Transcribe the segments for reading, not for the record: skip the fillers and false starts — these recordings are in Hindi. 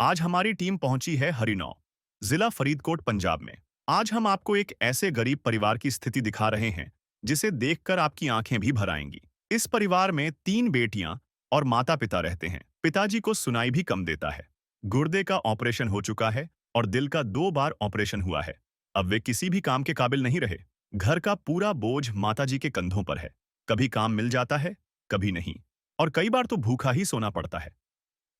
आज हमारी टीम पहुंची है हरिनौ, जिला फरीदकोट, पंजाब में। आज हम आपको एक ऐसे गरीब परिवार की स्थिति दिखा रहे हैं जिसे देखकर आपकी आंखें भी भर आएंगी। इस परिवार में 3 बेटियां और माता-पिता रहते हैं। पिताजी को सुनाई भी कम देता है। गुर्दे का ऑपरेशन हो चुका है और दिल का 2 बार ऑपरेशन हुआ है। अब वे किसी भी काम के काबिल नहीं रहे। घर का पूरा बोझ माताजी के कंधों पर है। कभी काम मिल जाता है, कभी नहीं, और कई बार तो भूखा ही सोना पड़ता है।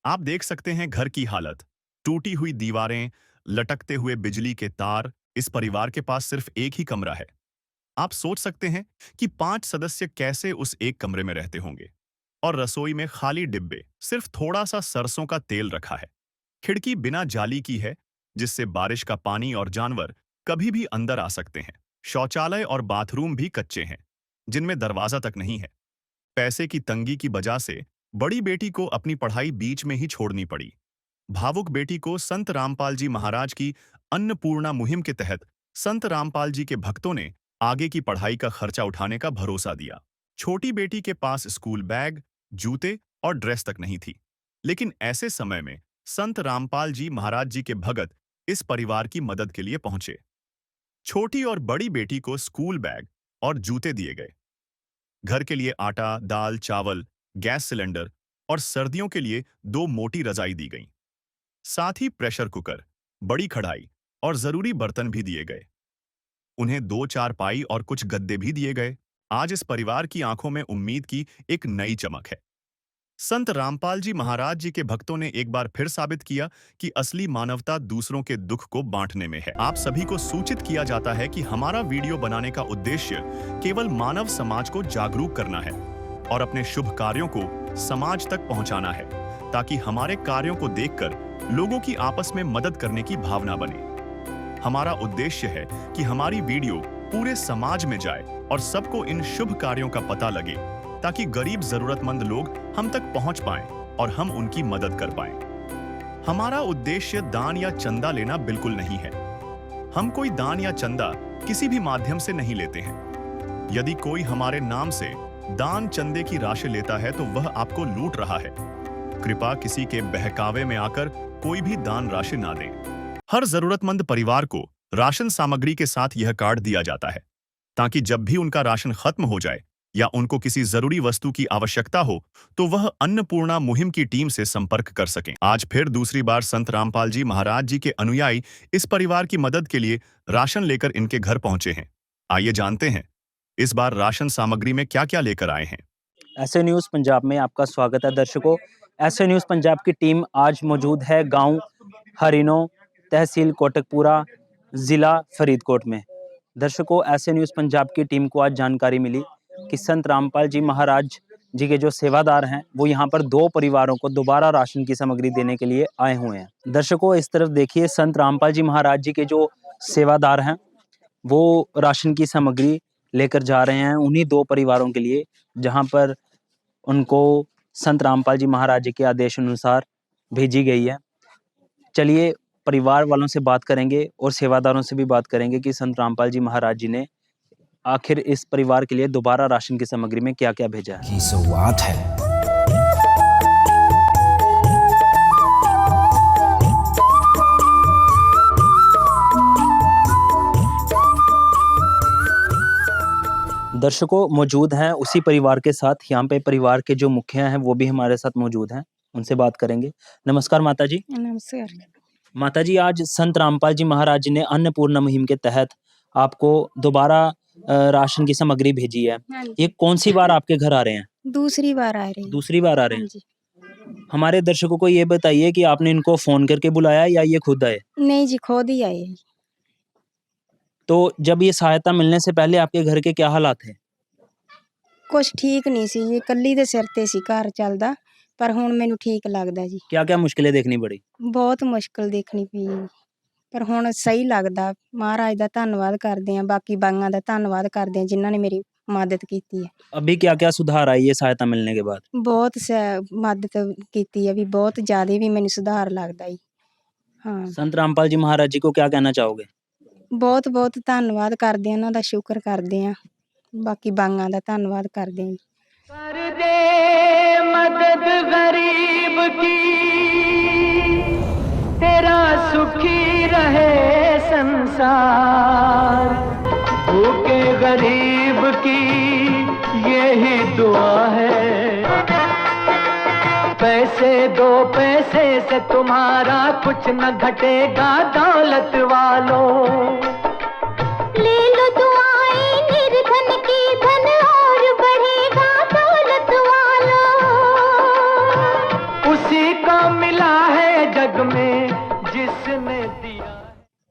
आप देख सकते हैं घर की हालत, टूटी हुई दीवारें, लटकते हुए बिजली के तार। इस परिवार के पास सिर्फ एक ही कमरा है। आप सोच सकते हैं कि 5 सदस्य कैसे उस एक कमरे में रहते होंगे। और रसोई में खाली डिब्बे, सिर्फ थोड़ा सा सरसों का तेल रखा है। खिड़की बिना जाली की है, जिससे बारिश का पानी और जानवर कभी भी अंदर आ सकते हैं। शौचालय और बाथरूम भी कच्चे हैं, जिनमें दरवाजा तक नहीं है। पैसे की तंगी की वजह से बड़ी बेटी को अपनी पढ़ाई बीच में ही छोड़नी पड़ी। भावुक बेटी को संत रामपाल जी महाराज की अन्नपूर्णा मुहिम के तहत संत रामपाल जी के भक्तों ने आगे की पढ़ाई का खर्चा उठाने का भरोसा दिया। छोटी बेटी के पास स्कूल बैग, जूते और ड्रेस तक नहीं थी। लेकिन ऐसे समय में संत रामपाल जी महाराज जी के भगत इस परिवार की मदद के लिए पहुंचे। छोटी और बड़ी बेटी को स्कूल बैग और जूते दिए गए। घर के लिए आटा, दाल, चावल, गैस सिलेंडर और सर्दियों के लिए 2 मोटी रजाई दी गईं। साथ ही प्रेशर कुकर, बड़ी कढ़ाई और जरूरी बर्तन भी दिए गए। उन्हें 2 चारपाई और कुछ गद्दे भी दिए गए। आज इस परिवार की आंखों में उम्मीद की एक नई चमक है। संत रामपाल जी महाराज जी के भक्तों ने एक बार फिर साबित किया कि असली मानवता दूसरों के दुख को बांटने में है। आप सभी को सूचित किया जाता है कि हमारा वीडियो बनाने का उद्देश्य केवल मानव समाज को जागरूक करना है और अपने शुभ कार्यों को समाज तक पहुंचाना है, ताकि हमारे कार्यों को देखकर लोगों की आपस में मदद करने की भावना बने। हमारा उद्देश्य है कि हमारी वीडियो पूरे समाज में जाए और सबको इन शुभ कार्यों का पता लगे, ताकि गरीब जरूरतमंद लोग हम तक पहुंच पाएं और हम उनकी मदद कर पाएं। हमारा उद्देश्य दान या चंदा लेना बिल्कुल नहीं है। हम कोई दान या चंदा किसी भी माध्यम से नहीं लेते हैं। यदि कोई हमारे नाम से दान चंदे की राशि लेता है तो वह आपको लूट रहा है। कृपया किसी के बहकावे में आकर कोई भी दान राशि ना दें। हर जरूरतमंद परिवार को राशन सामग्री के साथ यह कार्ड दिया जाता है, ताकि जब भी उनका राशन खत्म हो जाए या उनको किसी जरूरी वस्तु की आवश्यकता हो तो वह अन्नपूर्णा मुहिम की टीम से संपर्क कर सकें। आज फिर दूसरी बार संत रामपाल जी महाराज जी के अनुयायी इस परिवार की मदद के लिए राशन लेकर इनके घर पहुंचे हैं। आइए जानते हैं इस बार राशन सामग्री में क्या-क्या लेकर आए हैं। ऐसे न्यूज़ पंजाब में आपका स्वागत है दर्शकों। ऐसे न्यूज़ पंजाब की टीम आज मौजूद है गांव हरिनौ, तहसील कोटकपुरा, जिला फरीदकोट में। दर्शकों, ऐसे न्यूज़ पंजाब की टीम को आज जानकारी मिली कि संत रामपाल जी महाराज जी के जो सेवादार हैं वो यहाँ पर 2 परिवारों को दोबारा राशन की सामग्री देने के लिए आए हुए हैं। दर्शकों, इस तरफ देखिए, संत रामपाल जी महाराज जी के जो सेवादार हैं वो राशन की सामग्री लेकर जा रहे हैं उन्हीं 2 परिवारों के लिए, जहाँ पर उनको संत रामपाल जी महाराज जी के आदेश अनुसार भेजी गई है। चलिए परिवार वालों से बात करेंगे और सेवादारों से भी बात करेंगे कि संत रामपाल जी महाराज जी ने आखिर इस परिवार के लिए दोबारा राशन की सामग्री में क्या-क्या भेजा है। की शुरुआत है। दर्शकों, मौजूद हैं उसी परिवार के साथ, यहाँ पे परिवार के जो मुखिया हैं वो भी हमारे साथ मौजूद हैं, उनसे बात करेंगे। नमस्कार माता जी। नमस्कार। माता जी, आज संत रामपाल जी महाराज जी ने अन्नपूर्णा मुहिम के तहत आपको दोबारा राशन की सामग्री भेजी है। हाँ जी। ये कौन सी बार आपके घर आ रहे हैं? दूसरी बार आ रहे हैं। दूसरी बार आ रहे हाँ हैं। जी। हमारे दर्शकों को ये बताइए कि आपने इनको फोन करके बुलाया या ये खुद आए? नहीं जी, खुद ही आए। तो जब ये सहायता मिलने से पहले आपके घर के क्या हालात थे? कुछ ठीक नहीं सी जी, ਕੱਲੀ ਦੇ ਸਿਰ ਤੇ ਸੀ ਘਰ ਚੱਲਦਾ, ਪਰ ਹੁਣ ਮੈਨੂੰ ਠੀਕ ਲੱਗਦਾ ਜੀ। क्या-क्या मुश्किलें देखनी पड़ी? ਬਹੁਤ ਮੁਸ਼ਕਲ ਦੇਖਣੀ ਪਈ ਜੀ, ਪਰ ਹੁਣ ਸਹੀ ਲੱਗਦਾ। ਮਹਾਰਾਜ ਦਾ ਧੰਨਵਾਦ ਕਰਦੇ ਆਂ, ਬਾਕੀ ਬਾਈਆਂ ਦਾ ਧੰਨਵਾਦ ਕਰਦੇ ਆਂ ਜਿਨ੍ਹਾਂ ਨੇ ਮੇਰੀ ਮਦਦ ਕੀਤੀ ਹੈ। अभी क्या-क्या सुधार आई ये सहायता मिलने के बाद? ਬਹੁਤ ਮਦਦ ਕੀਤੀ ਹੈ ਵੀ, ਬਹੁਤ ਜ਼ਿਆਦਾ ਵੀ ਮੈਨੂੰ ਸੁਧਾਰ ਲੱਗਦਾ ਜੀ। ਹਾਂ, संत रामपाल जी महाराज जी को क्या कहना चाहोगे? ਬਹੁਤ ਧੰਨਵਾਦ ਕਰਦੇ ਆਂ, ਉਹਨਾਂ ਦਾ ਸ਼ੁਕਰ ਕਰਦੇ ਆਂ। ਬਾਕੀ ਬਾਈਆਂ ਦਾ ਧੰਨਵਾਦ ਕਰਦੇ ਆਂ ਜੀ। कर दे मदद गरीब की, सुखी रहे संसार, भूखे गरीब की यही दुआ है। पैसे दो पैसे से तुम्हारा कुछ न घटेगा दौलत वालों, ले लो दुआएं निर्धन की, धन और बढ़ेगा दौलत वालों। उसी को मिला है जग में जिसने दिया।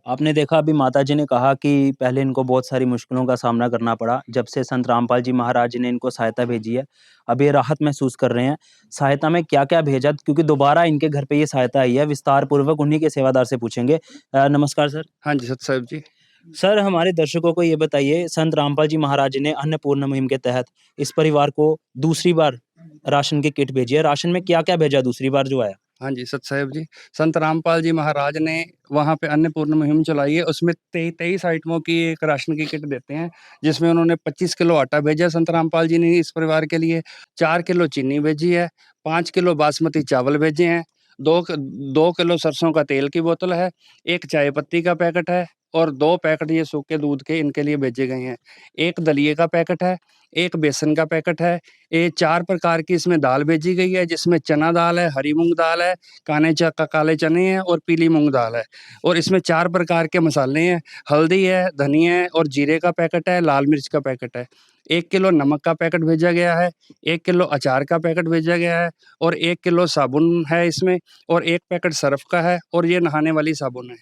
आपने देखा अभी माताजी ने कहा कि पहले इनको बहुत सारी मुश्किलों का सामना करना पड़ा, जब से संत रामपाल जी महाराज जी ने इनको सहायता भेजी है अब ये राहत महसूस कर रहे हैं। सहायता में क्या-क्या भेजा, क्योंकि दोबारा इनके घर पे ये सहायता आई है, विस्तार पूर्वक उन्हीं के सेवादार से पूछेंगे। नमस्कार सर। हाँ जी, सत साहिब जी। सर हमारे दर्शकों को ये बताइए, संत रामपाल जी महाराज जी ने अन्नपूर्णा मुहिम के तहत इस परिवार को दूसरी बार राशन की किट भेजी है। राशन में क्या-क्या भेजा दूसरी बार जो आया? हाँ जी, सत साहिब जी। संत रामपाल जी महाराज ने वहाँ पे अन्नपूर्णा मुहिम चलाई है, उसमें 23 आइटमों की एक राशन की किट देते हैं, जिसमें उन्होंने 25 किलो आटा भेजा संत रामपाल जी ने इस परिवार के लिए, 4 किलो चीनी भेजी है, 5 किलो बासमती चावल भेजे हैं, 2 किलो सरसों का तेल की बोतल है, 1 चाय पत्ती का पैकेट है और 2 पैकेट ये सूखे दूध के इनके लिए भेजे गए हैं। 1 दलिए का पैकेट है, 1 बेसन का पैकेट है, ये 4 प्रकार की इसमें दाल भेजी गई है, जिसमें चना दाल है, हरी मूँग दाल है, काले चने हैं और पीली मूँग दाल है। और इसमें 4 प्रकार के मसाले हैं, हल्दी है, धनिया है और जीरे का पैकेट है, लाल मिर्च का पैकेट है। 1 किलो नमक का पैकेट भेजा गया है, 1 किलो अचार का पैकेट भेजा गया है और 1 किलो साबुन है इसमें और 1 पैकेट सर्फ़ का है और ये नहाने वाली साबुन है।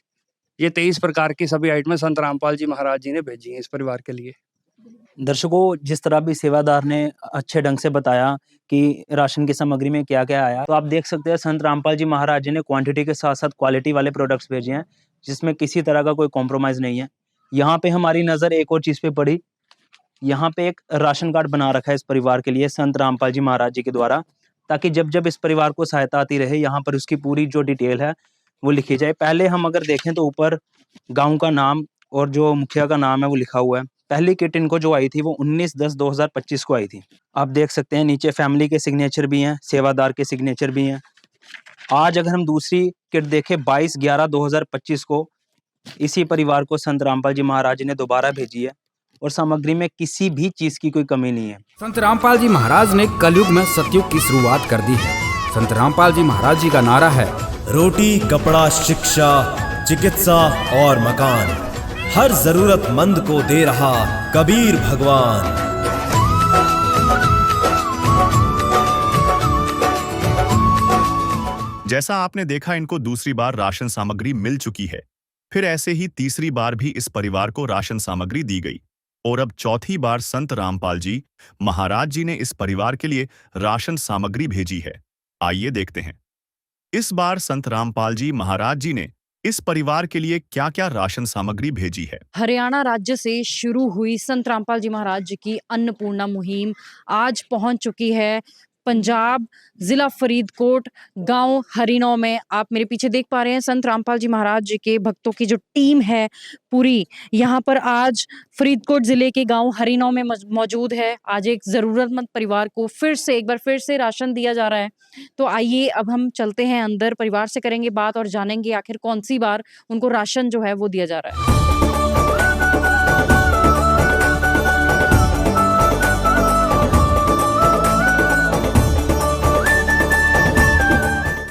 ये 23 प्रकार की सभी आइटमें संत रामपाल जी महाराज जी ने भेजी हैं इस परिवार के लिए। दर्शकों, जिस तरह भी सेवादार ने अच्छे ढंग से बताया कि राशन की सामग्री में क्या-क्या आया, तो आप देख सकते हैं संत रामपाल जी महाराज जी ने क्वांटिटी के साथ-साथ क्वालिटी वाले प्रोडक्ट्स भेजे हैं, जिसमें किसी तरह का कोई कॉम्प्रोमाइज़ नहीं है। यहाँ पे हमारी नज़र एक और चीज़ पे पड़ी, यहाँ पे एक राशन कार्ड बना रखा है इस परिवार के लिए संत रामपाल जी महाराज जी के द्वारा, ताकि जब-जब इस परिवार को सहायता आती रहे, यहाँ पर उसकी पूरी जो डिटेल है, वो लिखी जाए। पहले हम अगर देखें तो ऊपर गाँव का नाम और जो मुखिया का नाम है वो लिखा हुआ है। पहली किट इनको जो आई थी वो 19/10/2025 को आई थी। आप देख सकते हैं नीचे फैमिली के सिग्नेचर भी हैं, सेवादार के सिग्नेचर भी हैं। आज अगर हम दूसरी किट देखें 22/11/2025 को इसी परिवार को संत रामपाल जी महाराज जी ने दोबारा भेजी है और सामग्री में किसी भी चीज की कोई कमी नहीं है। संत रामपाल जी महाराज ने कलयुग में सतयुग की शुरुआत कर दी है। संत रामपाल जी महाराज जी का नारा है, रोटी, कपड़ा, शिक्षा, चिकित्सा और मकान, हर जरूरतमंद को दे रहा कबीर भगवान। जैसा आपने देखा, इनको दूसरी बार राशन सामग्री मिल चुकी है। फिर ऐसे ही तीसरी बार भी इस परिवार को राशन सामग्री दी गई और अब चौथी बार संत रामपाल जी महाराज जी ने इस परिवार के लिए राशन सामग्री भेजी है। आइए देखते हैं इस बार संत रामपाल जी महाराज जी ने इस परिवार के लिए क्या-क्या राशन सामग्री भेजी है। हरियाणा राज्य से शुरू हुई संत रामपाल जी महाराज जी की अन्नपूर्णा मुहिम आज पहुंच चुकी है पंजाब, जिला फरीदकोट, गांव हरिनौ में। आप मेरे पीछे देख पा रहे हैं संत रामपाल जी महाराज जी के भक्तों की जो टीम है पूरी यहाँ पर आज फरीदकोट जिले के गांव हरिनौ में मौजूद है। आज एक ज़रूरतमंद परिवार को एक बार फिर से राशन दिया जा रहा है। तो आइए अब हम चलते हैं अंदर, परिवार से करेंगे बात और जानेंगे आखिर कौन सी बार उनको राशन जो है वो दिया जा रहा है।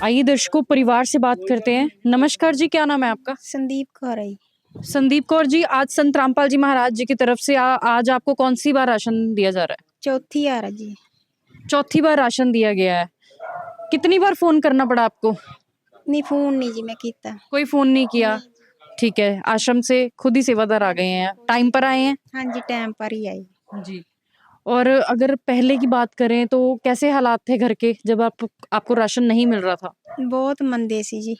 आइए दर्शकों, परिवार से बात करते हैं। नमस्कार जी, क्या नाम है आपका? संदीप कौर है। संदीप कौर जी, आज संत रामपाल जी महाराज जी की तरफ से आज आपको कौन सी बार राशन दिया जा रहा है? चौथी आ रहा जी। चौथी बार राशन दिया गया है। कितनी बार फोन करना पड़ा आपको? नहीं, फोन नहीं जी मैं कीता। कोई फोन नहीं किया? ठीक है, आश्रम से खुद ही सेवादार आ गए हैं, टाइम पर आए हैं? हाँ जी, टाइम पर ही आई जी। और अगर पहले की बात करें तो कैसे हालात थे घर के जब आपको राशन नहीं मिल रहा था? बहुत मंदे सी जी।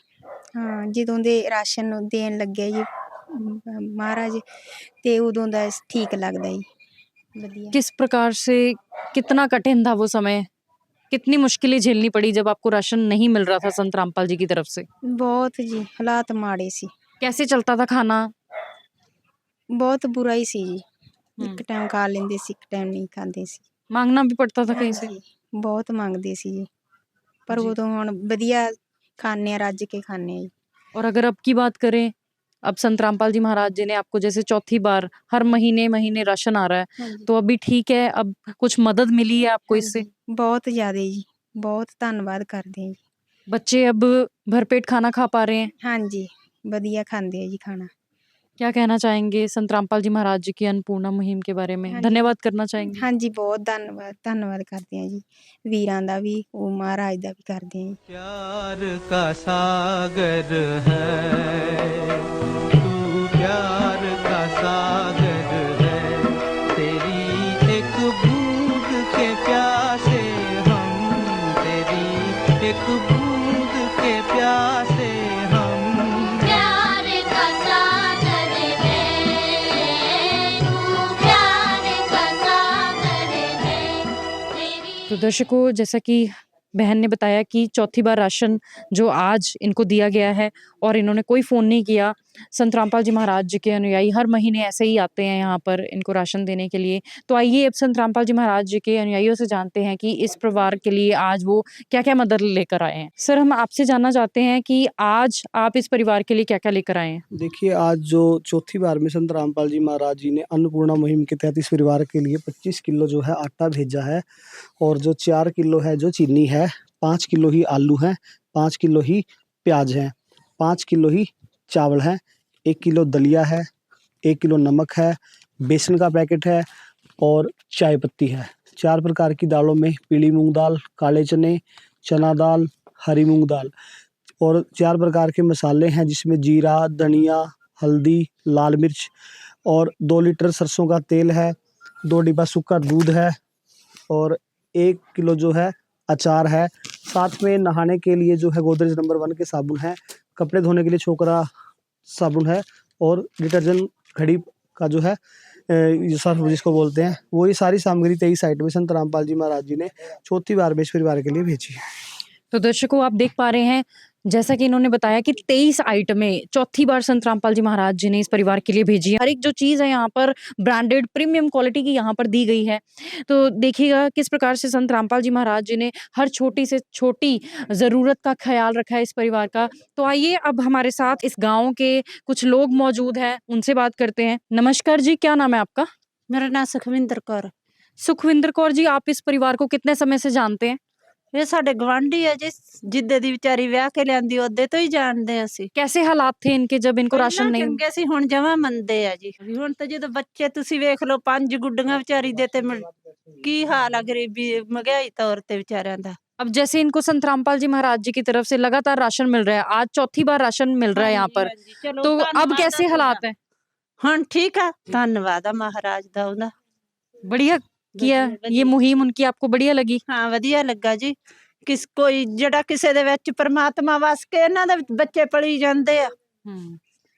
हाँ, ਜਦੋਂ ਦੇ ਰਾਸ਼ਨ ਦੇਣ ਲੱਗੇ ਜੀ ਮਹਾਰਾਜ ਤੇ ਉਦੋਂ ਦਾ ਠੀਕ ਲੱਗਦਾ ਜੀ, ਵਧੀਆ। किस प्रकार से, कितना कठिन था वो समय? कितनी मुश्किलें झेलनी पड़ी जब आपको राशन नहीं मिल रहा था संत रामपाल जी की तरफ से? बहुत जी, हालात माड़े सी। कैसे चलता था खाना? बहुत बुरा ही सी जी। एक टाइम खा लेंदे सी, एक टाइम नहीं खांदे सी। मांगना भी पड़ता था कहीं से? ਹਾਂਜੀ, ਬਹੁਤ ਮੰਗਦੇ ਸੀ ਜੀ, ਪਰ ਜੀ। ਉਦੋਂ ਹੁਣ ਵਧੀਆ ਖਾਂਦੇ ਆ, ਰੱਜ ਕੇ ਖਾਂਦੇ ਆ ਜੀ। और अगर अब की बात करें, अब संत रामपाल जी महाराज जी ने आपको जैसे चौथी बार हर महीने राशन आ रहा है, हाँ जी। तो अभी ठीक है, अब कुछ मदद मिली है आपको हाँ इससे? जी, बहुत ज़्यादा जी, बहुत धन्नवाद करते हैं जी। बच्चे अब भरपेट खाना खा पा रहे हैं। हाँ जी, ਵਧੀਆ ਖਾਂਦੇ ਆ ਜੀ ਖਾਣਾ। क्या कहना चाहेंगे संत रामपाल जी महाराज जी की अन्नपूर्णा मुहिम के बारे में? हाँ जी। धन्यवाद करना चाहेंगे? हाँ जी, बहुत ਧੰਨਵਾਦ ਕਰਦੇ ਆ ਜੀ। ਵੀਰਾਂ ਦਾ ਵੀ, ਉਹ ਮਹਾਰਾਜ ਦਾ ਵੀ ਕਰਦੇ ਆ ਜੀ। प्यार का सागर है तू, प्यार का सागर है, तेरी एक बूंद के प्यासे हम, तेरी एक बूंद के प्यासे हम। प्यार का सागर है तू, प्यार का सागर है तेरी। तो दर्शकों, जैसा कि बहन ने बताया कि चौथी बार राशन जो आज इनको दिया गया है और इन्होंने कोई फ़ोन नहीं किया। संत रामपाल जी महाराज जी के अनुयायी हर महीने ऐसे ही आते हैं यहाँ पर इनको राशन देने के लिए। तो आइए अब संत रामपाल जी महाराज जी के अनुयायियों से जानते हैं कि इस परिवार के लिए आज वो क्या-क्या मदद लेकर आए हैं। सर, हम आपसे जानना चाहते हैं कि आज आप इस परिवार के लिए क्या-क्या लेकर आए हैं? देखिए, आज जो चौथी बार में संत रामपाल जी महाराज जी ने अन्नपूर्णा मुहिम के तहत इस परिवार के लिए 25 किलो जो है आटा भेजा है, और जो 4 किलो है जो चीनी है, 5 किलो ही आलू हैं, 5 किलो ही प्याज हैं, 5 किलो ही चावल हैं, 1 किलो दलिया है, 1 किलो नमक है, बेसन का पैकेट है और चाय पत्ती है। 4 प्रकार की दालों में पीली मूँग दाल, काले चने, चना दाल, हरी मूँग दाल, और 4 प्रकार के मसाले हैं जिसमें जीरा, धनिया, हल्दी, लाल मिर्च, और 2 लीटर सरसों का तेल है, 2 डिब्बा सूखा दूध है, और 1 किलो जो है अचार है। साथ में नहाने के लिए जो है गोदरेज नंबर 1 के साबुन है, कपड़े धोने के लिए छोकरा साबुन है, और डिटर्जेंट घड़ी का जो है ये सर्फ जिसको बोलते हैं, वो ये सारी सामग्री 23 आइटम में संत रामपाल जी महाराज जी ने चौथी बार में इस परिवार के लिए भेजी है। तो दर्शकों, आप देख पा रहे हैं, जैसा कि इन्होंने बताया कि 23 आइटमें चौथी बार संत रामपाल जी महाराज जी ने इस परिवार के लिए भेजी है। हर एक जो चीज़ है यहाँ पर ब्रांडेड प्रीमियम क्वालिटी की यहाँ पर दी गई है। तो देखिएगा किस प्रकार से संत रामपाल जी महाराज जी ने हर छोटी से छोटी ज़रूरत का ख़्याल रखा है इस परिवार का। तो आइए अब हमारे साथ इस गाँव के कुछ लोग मौजूद हैं, उनसे बात करते हैं। नमस्कार जी, क्या नाम है आपका? मेरा नाम सुखविंदर कौर। सुखविंदर कौर जी, आप इस परिवार को कितने समय से जानते हैं? ਇਹ ਸਾਡੇ ਗਵਾਂਢੀ ਆ ਜੀ, ਜਿੱਦੇ ਦੀ ਵਿਚਾਰੀ ਵਿਆਹ ਕੇ ਲਿਆਂਦੀ ਉਹਦੇ ਤੋਂ ਹੀ ਜਾਣਦੇ ਆ ਅਸੀਂ। कैसे हालात थे इनके जब इनको राशन ਪਹਿਲਾਂ नहीं ਚੰਗੇ ਸੀ, ਹੁਣ ਜਮਾਂ ਮੰਦੇ ਆ ਜੀ। ਵੀ ਹੁਣ ਤਾਂ ਜਦੋਂ ਬੱਚੇ ਤੁਸੀਂ ਵੇਖ ਲਓ, 5 ਗੁੱਡੀਆਂ ਵਿਚਾਰੀ ਦੇ ਤੇ ਕੀ ਹਾਲ ਆ ਗਰੀਬੀ ਮਹਿੰਗਾਈ ਤੌਰ ਤੇ ਵਿਚਾਰਿਆਂ ਦਾ। अब जैसे इनको संत रामपाल जी महाराज जी की तरफ से लगातार राशन मिल रहा है, आज चौथी बार राशन मिल रहा है यहाँ पर, ਹਾਂਜੀ, ਚਲੋ तो अब ਧੰਨਵਾਦ कैसे ਆ हालात ਤੁਹਾਡਾ। हैं? ਹੁਣ ਠੀਕ ਆ, ਧੰਨਵਾਦ ਆ ਮਹਾਰਾਜ ਦਾ ਉਹਦਾ। बढ़िया किया, ਵਧੀਆ, ये ਵਧੀਆ। मुहिम उनकी आपको बढ़िया लगी? ਹਾਂ, ਵਧੀਆ ਲੱਗਾ ਜੀ। ਕੋਈ ਜਿਹੜਾ ਕਿਸੇ ਦੇ ਵਿੱਚ ਪ੍ਰਮਾਤਮਾ ਵਸ ਕੇ ਇਹਨਾਂ ਦੇ ਬੱਚੇ ਪਲੀ ਜਾਂਦੇ ਆ।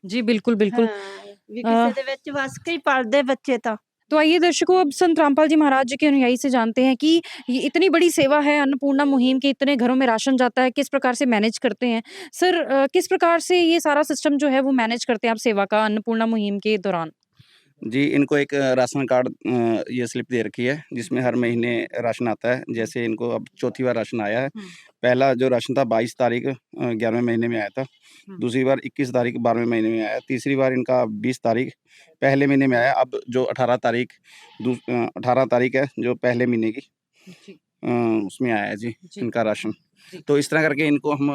जी बिल्कुल बिल्कुल। ਹਾਂ, ਵੀ ਕਿਸੇ ਦੇ ਵਿੱਚ ਵਸ ਕੇ ਹੀ ਪਲਦੇ ਬੱਚੇ ਤਾਂ। तो आइए दर्शकों, अब संत रामपाल जी महाराज जी के अनुयायी से जानते हैं कि ये इतनी बड़ी सेवा है अन्नपूर्णा मुहिम के, इतने घरों में राशन जाता है, किस प्रकार से मैनेज करते हैं? सर, किस प्रकार से ये सारा सिस्टम जो है वो मैनेज करते हैं आप सेवा का अन्नपूर्णा मुहिम के दौरान? जी, इनको एक राशन कार्ड ये स्लिप दे रखी है जिसमें हर महीने राशन आता है। जैसे इनको अब चौथी बार राशन आया है। पहला जो राशन था 22 तारीख 11वें महीने में आया था। दूसरी बार 21 तारीख 12वें महीने में आया। तीसरी बार इनका 20 तारीख पहले महीने में आया। अब जो 18 तारीख है जो पहले महीने की उसमें आया है जी इनका राशन। तो इस तरह करके इनको हम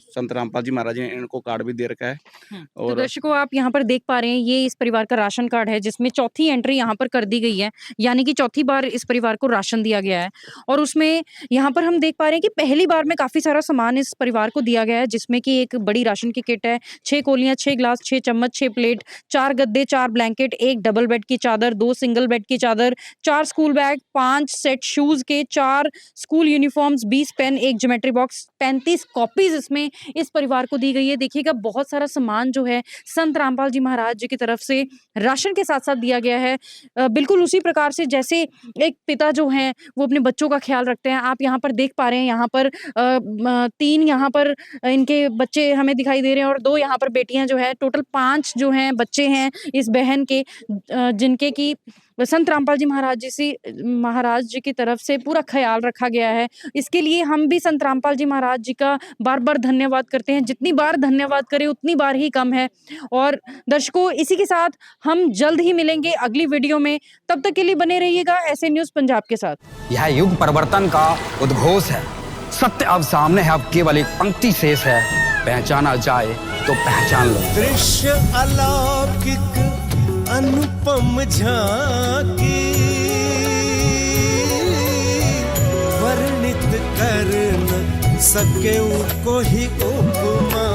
संत रामपाल जी महाराज ने इनको कार्ड भी दे रखा है। तो और दर्शकों, आप यहाँ पर देख पा रहे हैं, ये इस परिवार का राशन कार्ड है जिसमें चौथी एंट्री यहाँ पर कर दी गई है, यानी कि चौथी बार इस परिवार को राशन दिया गया है। और उसमें यहाँ पर हम देख पा रहे हैं कि पहली बार में काफ़ी सारा सामान इस परिवार को दिया गया है, जिसमें कि एक बड़ी राशन की किट है, 6 कोलियाँ, 6 ग्लास, 6 चम्मच, 6 प्लेट, 4 गद्दे, 4 ब्लैंकेट, 1 डबल बेड की चादर, 2 सिंगल बेड की चादर, 4 स्कूल बैग, 5 सेट शूज़ के, 4 school uniforms, 20 pen, 1 geometry box, 35 copies इसमें इस परिवार को दी गई है। देखिएगा बहुत सारा सामान जो है संत रामपाल जी महाराज जी की तरफ से राशन के साथ साथ दिया गया है। बिल्कुल उसी प्रकार से जैसे एक पिता जो हैं वो अपने बच्चों का ख्याल रखते हैं। आप यहाँ पर देख पा रहे हैं, यहाँ पर 3 यहाँ पर इनके बच्चे हमें दिखाई दे रहे हैं और 2 यहाँ पर बेटियां जो है, टोटल 5 जो हैं बच्चे हैं इस बहन के, जिनके की संत रामपाल जी महाराज जी की तरफ से पूरा ख्याल रखा गया है। इसके लिए हम भी संत रामपाल जी महाराज जी का बार-बार धन्यवाद करते हैं। जितनी बार धन्यवाद करें उतनी बार ही कम है। और दर्शकों, इसी के साथ हम जल्द ही मिलेंगे अगली वीडियो में। तब तक के लिए बने रहिएगा ऐसे न्यूज़ पंजाब के साथ। यह युग परिवर्तन का उद्घोष है। सत्य अब सामने है, अब केवल एक पंक्ति शेष है। पहचाना जाए तो पहचान लो। दृश्य अलौकिक अनुपम झांकी, वर्णित कर न सके कोई उपमा।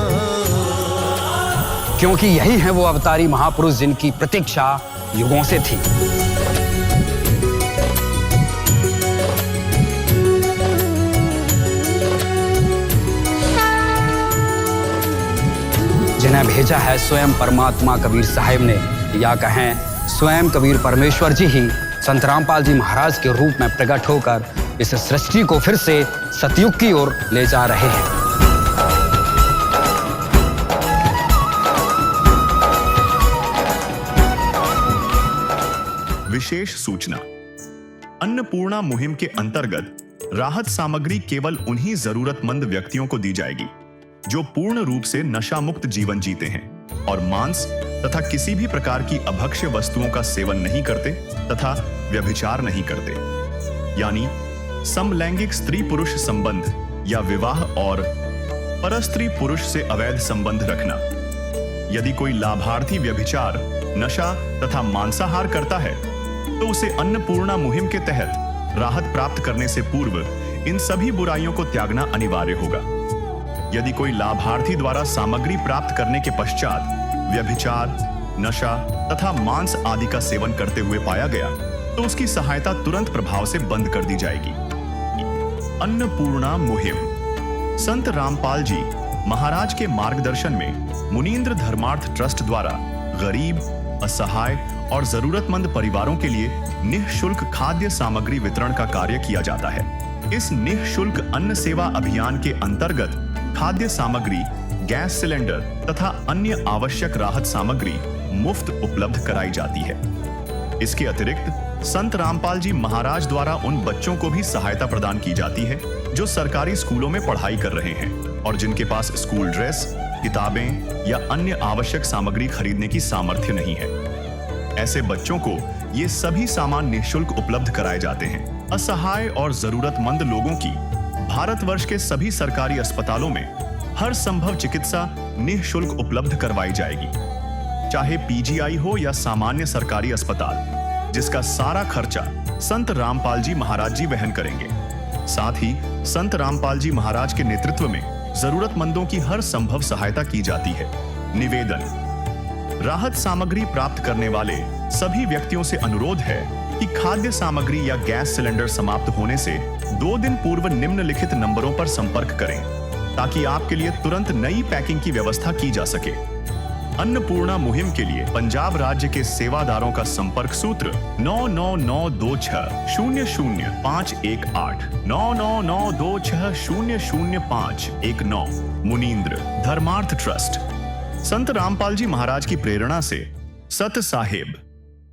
क्योंकि यही है वो अवतारी महापुरुष जिनकी प्रतीक्षा युगों से थी। जिन्हें भेजा है स्वयं परमात्मा कबीर साहिब ने, या कहें स्वयं कबीर परमेश्वर जी ही संत रामपाल जी महाराज के रूप में प्रकट होकर इस सृष्टि को फिर से सतयुग की ओर ले जा रहे हैं। विशेष सूचना। अन्नपूर्णा मुहिम के अंतर्गत राहत सामग्री केवल उन्हीं जरूरतमंद व्यक्तियों को दी जाएगी जो पूर्ण रूप से नशा मुक्त जीवन जीते हैं और मांस तथा किसी भी प्रकार की अभक्ष्य वस्तुओं का सेवन नहीं करते तथा व्यभिचार नहीं करते, यानी समलैंगिक स्त्री पुरुष संबंध या विवाह और परस्त्री पुरुष से अवैध संबंध रखना। यदि कोई लाभार्थी व्यभिचार, नशा तथा मांसाहार करता है तो उसे अन्नपूर्णा मुहिम के तहत राहत प्राप्त करने से पूर्व इन सभी बुराइयों को त्यागना अनिवार्य होगा। यदि कोई लाभार्थी द्वारा सामग्री प्राप्त करने के पश्चात व्यभिचार, नशा तथा मांस आदि का सेवन करते हुए पाया गया तो उसकी सहायता तुरंत प्रभाव से बंद कर दी जाएगी। अन्नपूर्णा मुहिम संत रामपाल जी महाराज के मार्गदर्शन में मुनींद्र धर्मार्थ ट्रस्ट द्वारा गरीब, असहाय और जरूरतमंद परिवारों के लिए निःशुल्क खाद्य सामग्री वितरण का कार्य किया जाता है। इस निःशुल्क अन्न सेवा अभियान के अंतर्गत खाद्य सामग्री, गैस सिलेंडर तथा अन्य आवश्यक राहत सामग्री मुफ्त उपलब्ध कराई जाती है। इसके अतिरिक्त संत रामपाल जी महाराज द्वारा उन बच्चों को भी सहायता प्रदान की जाती है जो सरकारी स्कूलों में पढ़ाई कर रहे हैं और जिनके पास स्कूल ड्रेस, किताबें या अन्य आवश्यक सामग्री खरीदने की सामर्थ्य नहीं है। ऐसे बच्चों को ये सभी सामान निःशुल्क उपलब्ध कराए जाते हैं। असहाय और जरूरतमंद लोगों की भारतवर्ष के सभी सरकारी अस्पतालों में हर संभव चिकित्सा निःशुल्क उपलब्ध करवाई जाएगी, चाहे पीजीआई हो या सामान्य सरकारी अस्पताल, जिसका सारा खर्चा संत रामपाल जी महाराज जी वहन करेंगे। साथ ही संत रामपाल जी महाराज के नेतृत्व में जरूरतमंदों की हर संभव सहायता की जाती है। निवेदन। राहत सामग्री प्राप्त करने वाले सभी व्यक्तियों से अनुरोध है कि खाद्य सामग्री या गैस सिलेंडर समाप्त होने से 2 दिन पूर्व निम्नलिखित नंबरों पर संपर्क करें ताकि आपके लिए तुरंत नई पैकिंग की व्यवस्था की जा सके। अन्नपूर्णा मुहिम के लिए पंजाब राज्य के सेवादारों का संपर्क सूत्र 9992600518 9992600519। मुनींद्र धर्मार्थ ट्रस्ट। संत रामपाल जी महाराज की प्रेरणा से सत साहिब।